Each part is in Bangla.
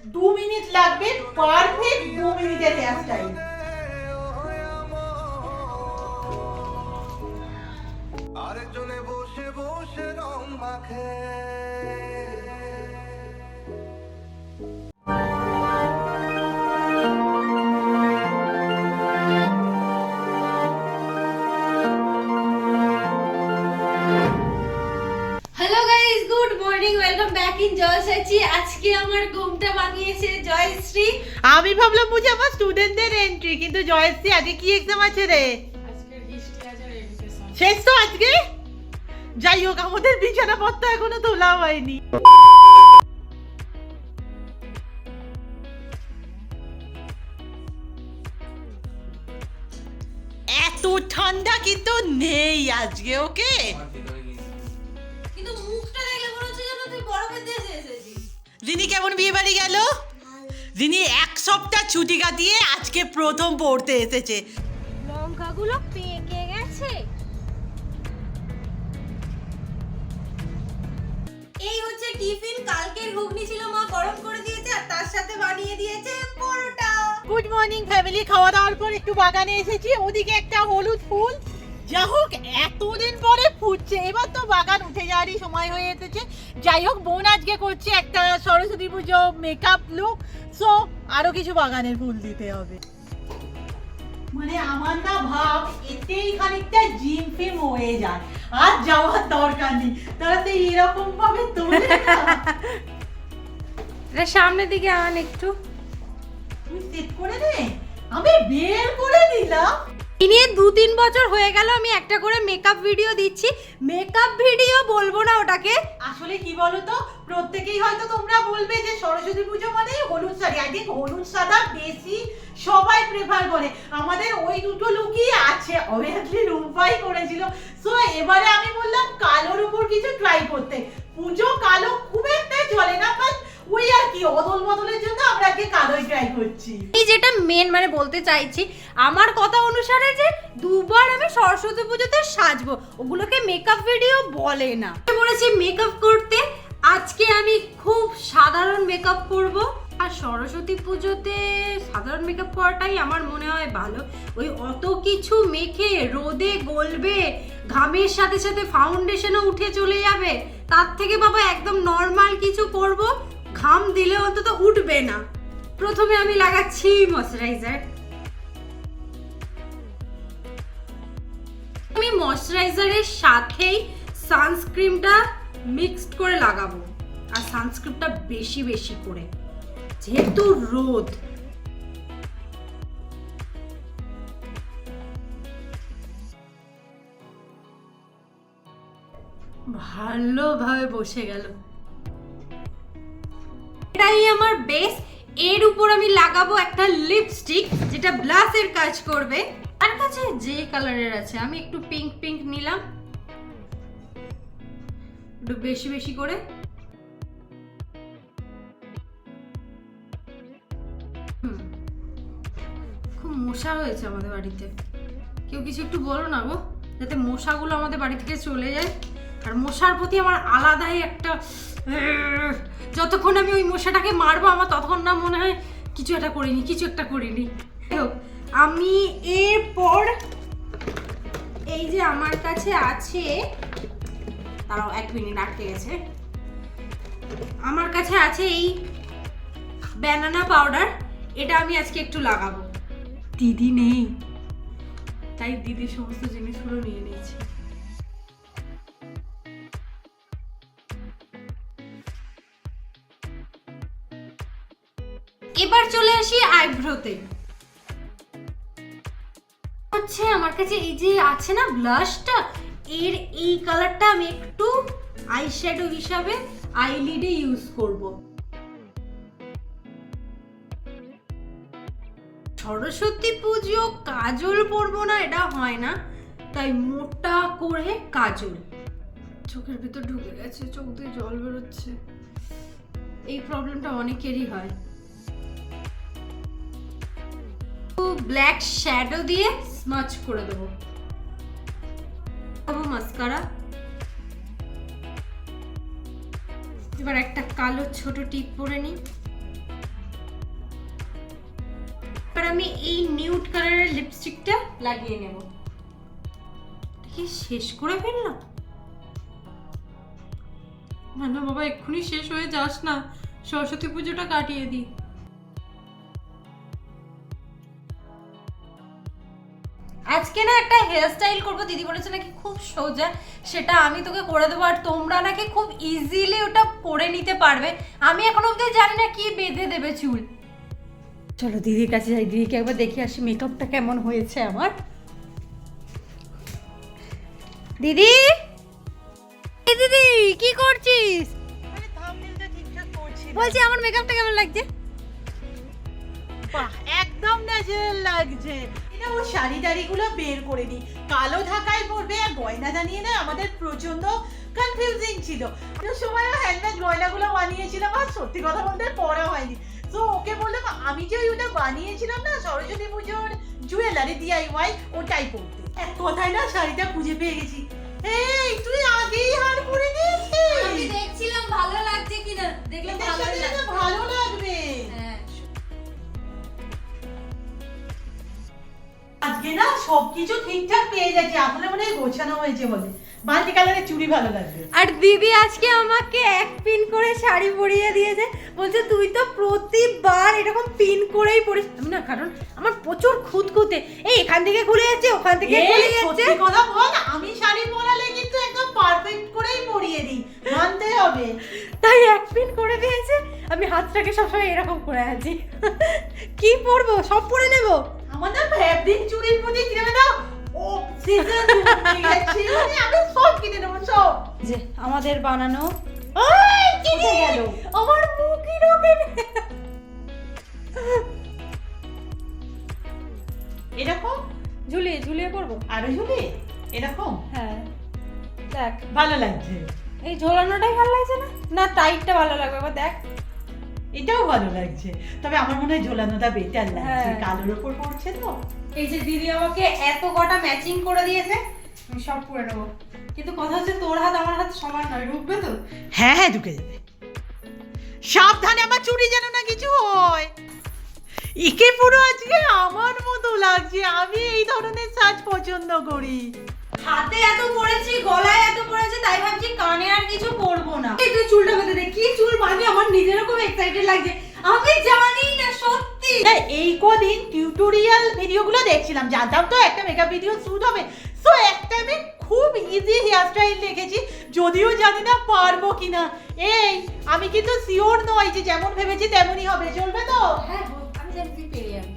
2 মিনিট লাগবে, পারফেক্ট 2 মিনিটের হেয়ার স্টাইল। আরেকজনে বসে বসে রং মাখে। Hello guys, good morning, welcome back in জয়সাচি। আজকে আমার ঘুমটা ভাঙিয়েছে জয়শ্রী। আমি ভাবলাম বুঝি আমার স্টুডেন্টদের এন্ট্রি, কিন্তু জয়শ্রী আজকে কি এক্সাম আছে রে? আজকে হিস্ট্রি আছে আর এডুকেশন। শেষ তো আজকে। যাই হোক, আমাদের বিছানাপত্র এখনো তোলা হয়নি। এত ঠান্ডা কিন্তু নেই আজকে, ওকে? কিন্তু মুখটা দেখলে মনে হচ্ছে যেন তুই বরফের দেশে এসেছিস। রিনি কেমন বিয়ে বাড়ি গেল? রিনি 1 সপ্তাহ ছুটি কাটিয়ে আজকে প্রথম পড়তে এসেছে। লঙ্কাগুলো পেকে গেছে। এই হচ্ছে টিফিন। কালকের ঘুগনি ছিল, মা গরম করে দিয়েছে আর তার সাথে বানিয়ে দিয়েছে পরোটা। Good morning family. খাওয়া দাওয়ার পর একটু বাগানে এসেছি। ওদিকে একটা হলুদ ফুল, যা হোক এতদিন পরে ফুটছে। এবার তো বাগান উঠে যাওয়ারই সময় হয়ে এসেছে। যাই হোক, বোন আজকে করছে একটা সরস্বতী পুজো মেকআপ লুক, সো আরো কিছু বাগানের ফুল দিতে হবে। মানে আমার না ভাব এতেই খানিকটা জিম ফিম হয়ে যায়, আর যাওয়ার দরকার নেই। তারা তো এরকম ভাবে তোলে না। এটা সামনের দিকে আন একটু। তুই সেট করে নে, আমি বের করে দিলাম। নিয়ে 2-3 বছর হয়ে গেল আমি একটা করে মেকআপ ভিডিও দিচ্ছি। মেকআপ ভিডিও বলবো না ওটাকে। আসলে কি বলতো, প্রত্যেকেই হয়তো তোমরা বলবে যে সরস্বতী পুজো মানে হলুদ শাড়ি। আই থিঙ্ক হলুদ সাদা বেশি সবাই প্রেফার করে। আমাদের ওই দুটো লুকই আছে, অবভিয়াসলি রুম্পাই করেছিল। সো এবারে আমি বললাম কালোর উপর কিছু ট্রাই করতে। পুজো কালো খুব একটা চলে না, বাট ওই আর কি অদল বদলের জন্য আমরা আজকে কালোই ট্রাই করছি। এই যেটা মেন মানে বলতে চাইছি, আমার কথা অনুসারে যে দুবার আমি সরস্বতী পুজোতে সাজবো, ওগুলোকে মেকআপ ভিডিও বলে না। বলেছি মেকআপ করতে। আজকে আমি খুব সাধারণ মেকআপ করব। আর সরস্বতী পুজোতে সাধারণ মেকআপ করাটাই আমার মনে হয় ভালো। ওই অত কিছু মেখে রোদে গলবে, ঘামের সাথে সাথে ফাউন্ডেশনও উঠে চলে যাবে, তার থেকে বাবা একদম নর্মাল কিছু করব, ঘাম দিলে অন্তত উঠবে না। প্রথমে আমি লাগাচ্ছি ময়শ্চারাইজার। আমি ময়শ্চারাইজারের সাথেই সানস্ক্রিনটা মিক্সড করে লাগাবো, আর সানস্ক্রিনটা বেশি বেশি করে, যেহেতু রোদ। ভালোভাবে বসে গেল। এটাই আমার বেস। এর উপর আমি লাগাবো একটা লিপস্টিক, যেটা ব্লাশের কাজ করবে। আর কাছে যে কালারের আছে, আমি একটু পিঙ্ক পিঙ্ক নিলাম, একটু বেশি বেশি করে। খুব মশা হয়েছে আমাদের বাড়িতে। কেউ কিছু একটু বলো না গো, যাতে মশাগুলো আমাদের বাড়ি থেকে চলে যায়। আর মশার প্রতি আমার আলাদাই একটা, যতক্ষণ আমি ওই মশাটাকে মারবো আমার ততক্ষণ না মনে হয় কিছু একটা করিনি। আমি এরপর এই যে আমার কাছে আছে, তারাও 1 মিনিট আটকে গেছে, আমার কাছে আছে এই ব্যানানা পাউডার। এটা আমি আজকে একটু লাগাবো। দিদি নেই, তাই দিদির সমস্ত জিনিসগুলো নিয়ে নিয়েছি। এবার চলে আসি আইব্রোতে। হচ্ছে আমার কাছে এই যে আছে না ব্লাশটা, এর এই কালারটা আমি একটু আইশ্যাডো হিসাবে আইলিডে ইউজ করব। সরস্বতী পুজো কাজল পরবো না এটা হয় না, তাই মোটা করে কাজল। চোখের ভিতর ঢুকে গেছে, চোখ দিয়ে জল বেরোচ্ছে। এই প্রবলেমটা অনেকেরই হয়। ব্ল্যাক শ্যাডো দিয়ে স্মাচ করে দেবো। মাস্কারা। এবার একটা কালো ছোট টিপ পরে নিই। আমি এই নিউড কালারের লিপস্টিকটা লাগিয়ে নেব। কি শেষ করে ফেললাম? না না বাবা, এক্ষুনি শেষ হয়ে যাস না, সরস্বতী পুজোটা কাটিয়ে দিই। আজকে না একটা হেয়ার স্টাইল করবো, দিদি বলেছে নাকি খুব সোজা, সেটা আমি তোকে করে দেবো, আর তোমরা নাকি খুব ইজিলি ওটা করে নিতে পারবে। আমি এখনো অবধি জানি না কি বেঁধে দেবে চুল। চলো দিদির কাছে যাই, দিদিকে একবার দেখে আসি মেকআপটা কেমন হয়েছে আমার। দিদি, এই দিদি কি করছিস? মানে থাম্বনেলটা ঠিকঠাক করছি না। বলছি আমার মেকআপটা কেমন লাগছে? বাহ, একদম ন্যাচারাল লাগছে। এটা ও শাড়ি টাড়িগুলো বের করে নি, কালো ঢাকায় পরবে আর গয়না জানিয়ে না আমাদের প্রচন্ড কনফিউজিং ছিল। একটা সময় হ্যান্ডমেড গয়নাগুলো বানিয়েছিলাম আর সত্যি কথা বলতে পরা হয়নি। তো ওকে বললাম আমি যে ওটা বানিয়েছিলাম না সরস্বতী পুজোর জুয়েলারি DIY, ওটাই পরতে। এক কথায় না শাড়িটা খুঁজে পেয়ে গেছি। এই তুই আগেই হার করে নিয়েছিস? আমি দেখছিলাম ভালো লাগছে কিনা, দেখলাম এটার ভালো সাথে না লাগছে। ভালো লাগবে। হ্যাঁ, আজকে না সবকিছু ঠিকঠাক পেয়ে যাচ্ছি, আসলে মনে হয় গোছানো হয়েছে বলে। মাল্টি কালারের চুড়ি ভালো লাগবে। আর দিদি আজকে আমাকে এক পিন করে শাড়ি পরিয়ে দিয়েছে, বলছে তুই তো প্রতিবার এরকম পিন করেই পরিস। আমি না, কারণ আমার প্রচুর খুঁতখুঁতে, এই এখান থেকে খুলে যাচ্ছে ওখান থেকে খুলে এই যাচ্ছে। সত্যি কথা বল, আমি শাড়ি পরালে কিন্তু একদম পারফেক্ট করেই পরিয়ে দিই, মানতে হবে। তাই এক পিন করে দিয়েছে, আমি হাতটাকে সবসময় এরকম করে আছি। কি পরবো, সব পরে নেবো। আমার না ফ্যাব্রিক চুড়ির প্রতি কিনে দাও অবসেশন হয়ে গেছে, মানে আমি সব কিনে নেবো সব। যে আমাদের বানানো ওই কিনে গেল আমার মুখই রোগে। এরকম ঝুলিয়ে ঝুলিয়ে করবো। আরো ঝুলি এরকম হ্যাঁ দেখ, ভালো লাগছে। এই ঝোলানোটাই ভালো লাগছে না, না টাইটটা ভালো লাগবে, এবার দেখ। এটাও ভালো লাগছে, তবে আমার মনে হয় ঝোলানোটা বেটার লাগছে, হ্যাঁ। কালোর ওপর পড়ছে তো। এই যে দিদি আমাকে এত কটা ম্যাচিং করে দিয়েছে, আমি সব পরে নেবো। কিন্তু কথা হচ্ছে তোর হাত আমার হাত সমান নয়, ঢুকবে তো? হ্যাঁ হ্যাঁ ঢুকে যাবে, সাবধানে আমার চুড়ি যেন না কিছু হয়। একে পুরো আজকে আমার মতো লাগছে, আমি এই ধরনের সাজ পছন্দ করি। হাতে এত পড়েছি, গলায় এত পড়েছে, তাই ভাবছি কানে আর কিছু পরবো না। এই তুই চুলটা বেঁধে দে, কি চুল বাঁধবি, আমার নিজেরও খুব এক্সাইটেড লাগছে। আমি জানি না সত্যি। হ্যাঁ, এই কদিন টিউটোরিয়াল ভিডিওগুলো দেখছিলাম, জানতাম তো একটা মেকআপ ভিডিও শুট হবে, সো একটা আমি খুব ইজি হেয়ার স্টাইল দেখেছি, যদিও জানি না পারবো কিনা। এই আমি কিন্তু শিওর নই যে যেমন ভেবেছি তেমনই হবে, চলবে তো? হ্যাঁ আমি জানি তুই পেরে যাবি।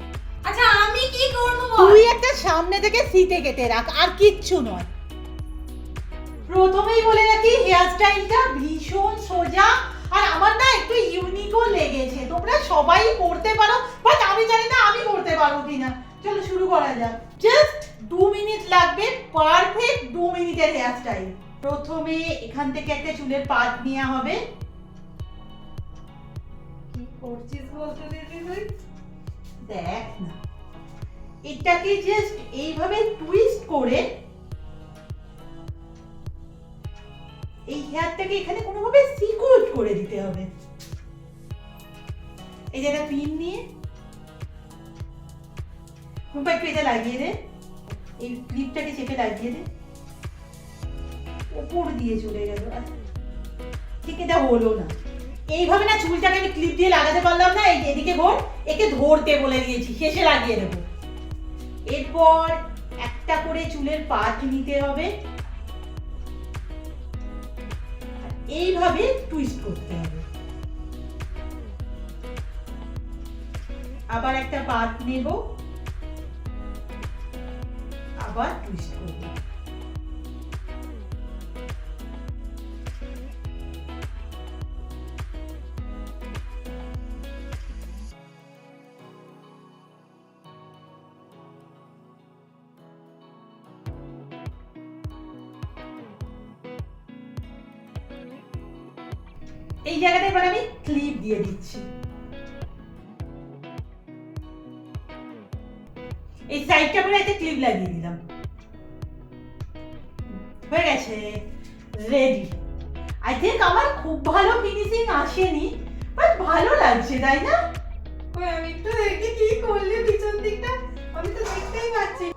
আচ্ছা আমি কি করবো বল? তুই একটা সামনে থেকে সিটে কেটে রাখ, আর কিচ্ছু নয়। প্রথমেই বলে রাখি হেয়ার স্টাইলটা ভীষণ সোজা, আর আমার না একটু ইউনিকও লেগেছে। তোমরা সবাই করতে পারো, বাট আমি জানি না আমি করতে পারবো কিনা। চলো শুরু করা যাক। জাস্ট 2 মিনিট লাগবে, পারফেক্ট 2 মিনিটের হেয়ার স্টাইল। প্রথমে এখান থেকে একটা চুলের পাত নেওয়া হবে। কি করছিস বলতে দিদি তুই? দেখ না, এটাকে জাস্ট এইভাবে টুইস্ট করে এই হেয়ারটাকে এখানে কোনোভাবে সিকিউর করে দিতে হবে। এই যে একটা পিন নিয়ে রুম্পা একটু এটা লাগিয়ে দে, এই ক্লিপটাকে চেপে লাগিয়ে দে, ওপর দিয়ে চলে গেল। ঠিক এটা হলো না, এইভাবে না চুলটাকে আমি ক্লিপ দিয়ে লাগাতে পারলাম না। এই এদিকে ঘোর, একে ধরতে বলে দিয়েছি, শেষে লাগিয়ে দেবো। এরপর একটা করে চুলের পাত নিতে হবে, এইভাবে টুইস্ট করতে হবে। আবার একটা পাত নেব, আবার টুইস্ট করব। এই জায়গাটা এবার আমি ক্লিপ দিয়ে দিচ্ছি, এই সাইডটা করে একটা ক্লিপ লাগিয়ে দিলাম। হয়ে গেছে, রেডি। আই থিঙ্ক আমার খুব ভালো ফিনিশিং আসেনি, বাট ভালো লাগছে তাই না? ওই আমি একটু দেখি কি করলি পিছন দিকটা, আমি তো দেখতেই পাচ্ছি।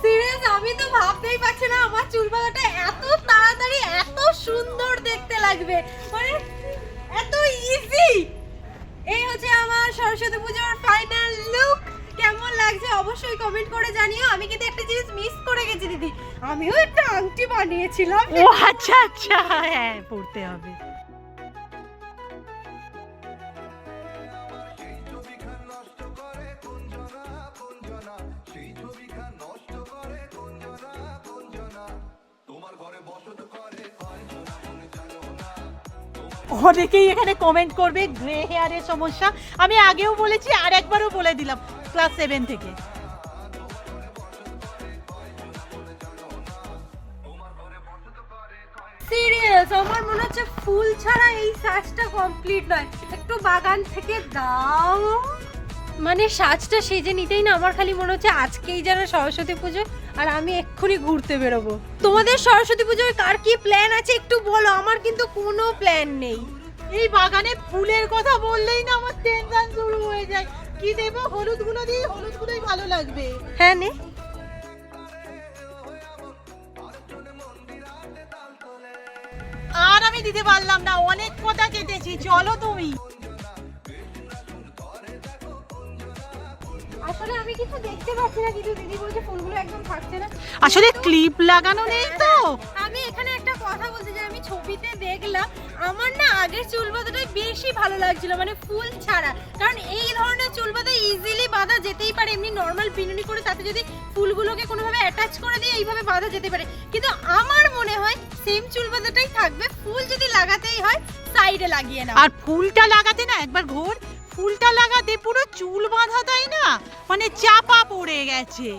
সিরিয়াস, আমি তো ভাবতেই পারছি না আমার চুল বাঁধাটা এত তাড়াতাড়ি এত সুন্দর দেখতে লাগবে, মানে এত ইজি। এই হচ্ছে আমার সরস্বতী পুজোর ফাইনাল লুক। কেমন লাগছে অবশ্যই কমেন্ট করে জানিও। আমি কিন্তু একটা জিনিস মিস করে গেছি দিদি, আমিও একটা আংটি বানিয়েছিলাম। ও আচ্ছা আচ্ছা, হ্যাঁ পড়তে হবে। সেই ছবিখান নষ্ট করে কুঞ্জনা কুঞ্জনা, সেই ছবিখান নষ্ট করে কুঞ্জনা কুঞ্জনা, তোমার ঘরে বসত করে কয়জনা তুমি জানো না। অনেকেই এখানে কমেন্ট করবে গ্রে হেয়ারের সমস্যা, আমি আগেও বলেছি আর একবারও বলে দিলাম ক্লাস 7 থেকে। সিরিয়াস, আমার মনে হচ্ছে ফুল ছাড়া এই সাজটা কমপ্লিট নয়। একটু বাগান থেকে দাও, মানে সাজটা সেজে নিতেই না আমার খালি মনে হচ্ছে আজকেই যেন সরস্বতী পুজো আর আমি এক্ষুনি ঘুরতে বেরোবো। তোমাদের সরস্বতী পুজোয় কার কি প্ল্যান আছে একটু বলো, আমার কিন্তু কোনো প্ল্যান নেই। এই বাগানে ফুলের কথা বললেই না আমার টেনশন শুরু হয়ে যায়। কি দেবো? হলুদ গুলো দিয়ে, হলুদ গুলোই ভালো লাগবে। হ্যাঁ নে, আর আমি দিতে পারলাম না, অনেক কথা কেটেছি, চলো তুমি। আসলে আমি কিছু দেখতে পাচ্ছি না, কিন্তু দিদি বলছে ফুলগুলো একদম থাকছে না। আসলে ক্লিপ লাগানো নেই তো। আমি এখানে একটা কথা বলতে চাই, আমি ছবিতে দেখলাম আমার না আগের চুল বাঁধাটাই বেশি ভালো লাগছিল, মানে ফুল ছাড়া। কারণ এই ধরনের চুল বাঁধা ইজিলি বাঁধা যেতেই পারে, এমনি নর্মাল বিনুনি করে তাতে যদি ফুলগুলোকে কোনোভাবে অ্যাটাচ করে দিয়ে এইভাবে বাঁধা যেতে পারে। কিন্তু আমার মনে হয় সেম চুল বাঁধাটাই থাকবে, ফুল যদি লাগাতেই হয় সাইডে লাগিয়ে নাও। আর ফুলটা লাগাতে না একবার ঘোর, ফুলটা লাগাতে পুরো চুল বাঁধা, তাই না, মানে চাপা পড়ে গেছে।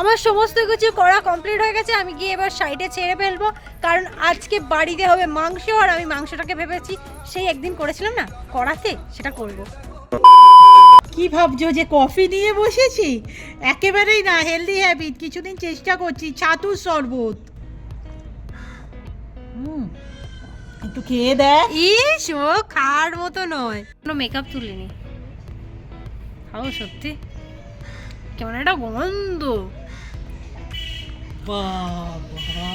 আমার সমস্ত কিছু করা কমপ্লিট হয়ে গেছে, আমি গিয়ে এবার সাইডে ছেড়ে ফেলবো, কারণ আজকে বাড়িতে হবে মাংস। আর আমি মাংসটাকে ভেবেছি সেই একদিন করেছিলাম না কড়াতে, সেটা করব। কি ভাবছো যে কফি নিয়ে বসেছি? একেবারেই না, হেলদি হ্যাবিট, কিছুদিন চেষ্টা করছি। ছাতুর শরবত, একটু খেয়ে দেখ। ইস, ও খাওয়ার মতো নয়, কোনো মেকআপ তুলিনি। খাও সত্যি, কেমন একটা গন্ধ। বাবা,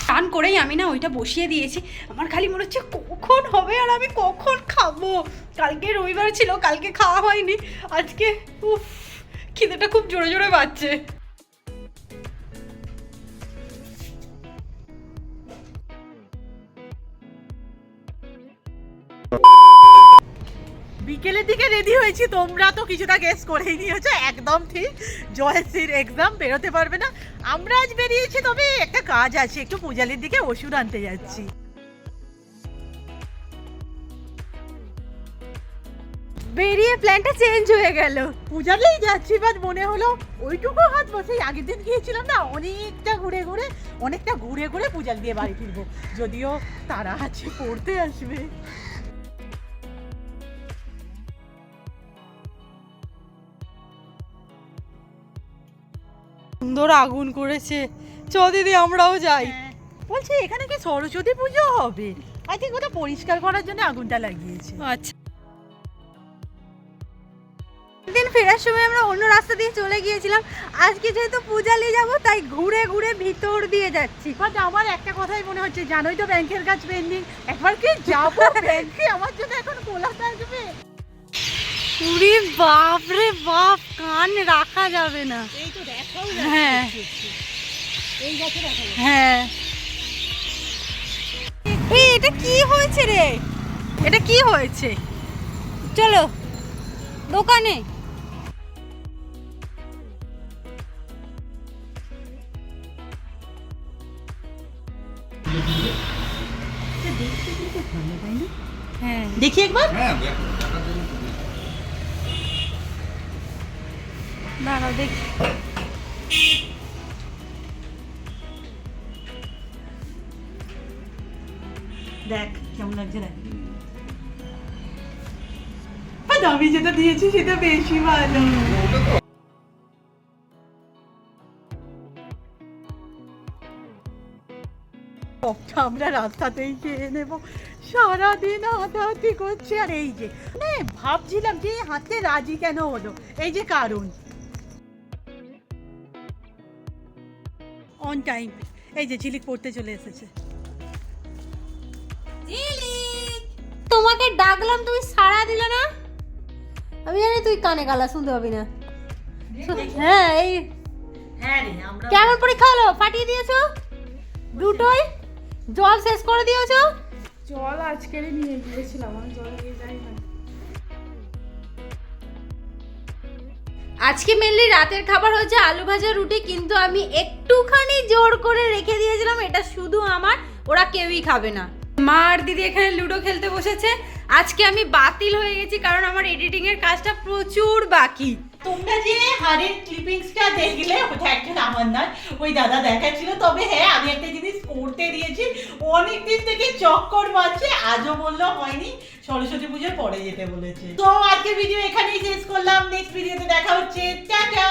টান করেই আমি না ওইটা বসিয়ে দিয়েছি। আমার খালি মনে হচ্ছে কখন হবে আর আমি কখন খাবো। কালকে রবিবার ছিল, কালকে খাওয়া হয়নি, আজকে উফ খিদেটা খুব জোরে জোরে বাজছে। বিকেলের দিকে রেডি হয়েছি, তোমরা তো কিছুটা গেস করেই নিয়েছো, একদম ঠিক। জয়শ্রীর এক্সাম, বেরোতে পারবে না। আমরা আজ বেরিয়েছি, তবে একটা কাজ আছে, একটু পূজালির দিকে ওষুধ আনতে যাচ্ছি। বেরিয়ে প্ল্যানটা চেঞ্জ হয়ে গেল। পূজালেই যাচ্ছি, বাট মনে হলো ওইটুকু হাত বসে আগের দিন গিয়েছিলাম না, অনেকটা ঘুরে ঘুরে পূজাল দিয়ে বাড়ি ফিরবো। যদিও তারা আছে, পড়তে আসবে। সুন্দর আগুন করেছে, চ দিদি আমরাও যাই। বলছি এখানে কি সরস্বতী পুজো হবে? আই থিঙ্ক ওটা পরিষ্কার করার জন্য আগুনটা লাগিয়েছে। আচ্ছা, দিন ফেরার সময় আমরা অন্য রাস্তা দিয়ে চলে গিয়েছিলাম, আজকে যেহেতু পূজালি যাব তাই ঘুরে ঘুরে ভিতর দিয়ে যাচ্ছি। বাট আমার একটা কথাই মনে হচ্ছে, জানোই তো ব্যাংকের কাজ পেন্ডিং, একবার কি যাবো ব্যাংকে, আমার জন্য এখন কোলাতে আসবে। উরে বাপ রে বাপ, কান রাখা যাবে না। এই তো দেখাও, হ্যাঁ এই গাছে দেখা হ্যাঁ, এই এটা কি হয়েছে রে? এটা কি হয়েছে? চলো দোকানে। হ্যাঁ দেখি একবার। দাঁড়াও দেখি। দেখ কেমন লাগছে দেখ। আমি যেটা দিয়েছি সেটা বেশি ভালো। আমরা রাস্তাতেই খেয়ে নেবো, সারাদিন হাঁটাহাঁটি করছে। আর এই যে ভাবছিলাম যে হাতে রাজি কেন হলো, এই যে কারণ। অন টাইম এই যে ঝিলিক পড়তে চলে এসেছে। তোমাকে ডাকলাম তুমি সাড়া দিলে না। আমি জানি তুই কানে গালা শুনতে পাবি না। হ্যাঁ এই হ্যাঁ রে, আমরা কেমন পরীক্ষা হলো? ফাটিয়ে দিয়েছো দুটোই, জল শেষ করে দিয়েছো। জল আজকেরই নিয়ে গিয়েছিলাম, আমি জল নিয়ে যাই না। আজকে মেনলি রাতের খাবার হচ্ছে আলু ভাজা রুটি, কিন্তু আমি একটুখানি জোর করে রেখে দিয়েছিলাম, এটা শুধু আমার, ওরা কেউই খাবে না। মা আর দিদি এখানে লুডো খেলতে বসেছে। আজকে আমি বাতিল হয়ে গেছি কারণ আমার এডিটিং এর কাজটা প্রচুর বাকি। তোমরা যে হাড়ের ক্লিপিংসটা দেখলে ওটা একজন আমার নয়, ওই দাদা দেখাচ্ছিল। তবে হ্যাঁ, আমি একটা জিনিস করতে দিয়েছি, অনেকদিন থেকে চক্কর মারছে, আজও বললো হয়নি, সরস্বতী পুজোর পরে যেতে বলেছে। তো আজকে ভিডিও এখানেই শেষ করলাম, নেক্সট ভিডিওতে দেখা হচ্ছে, টাটা।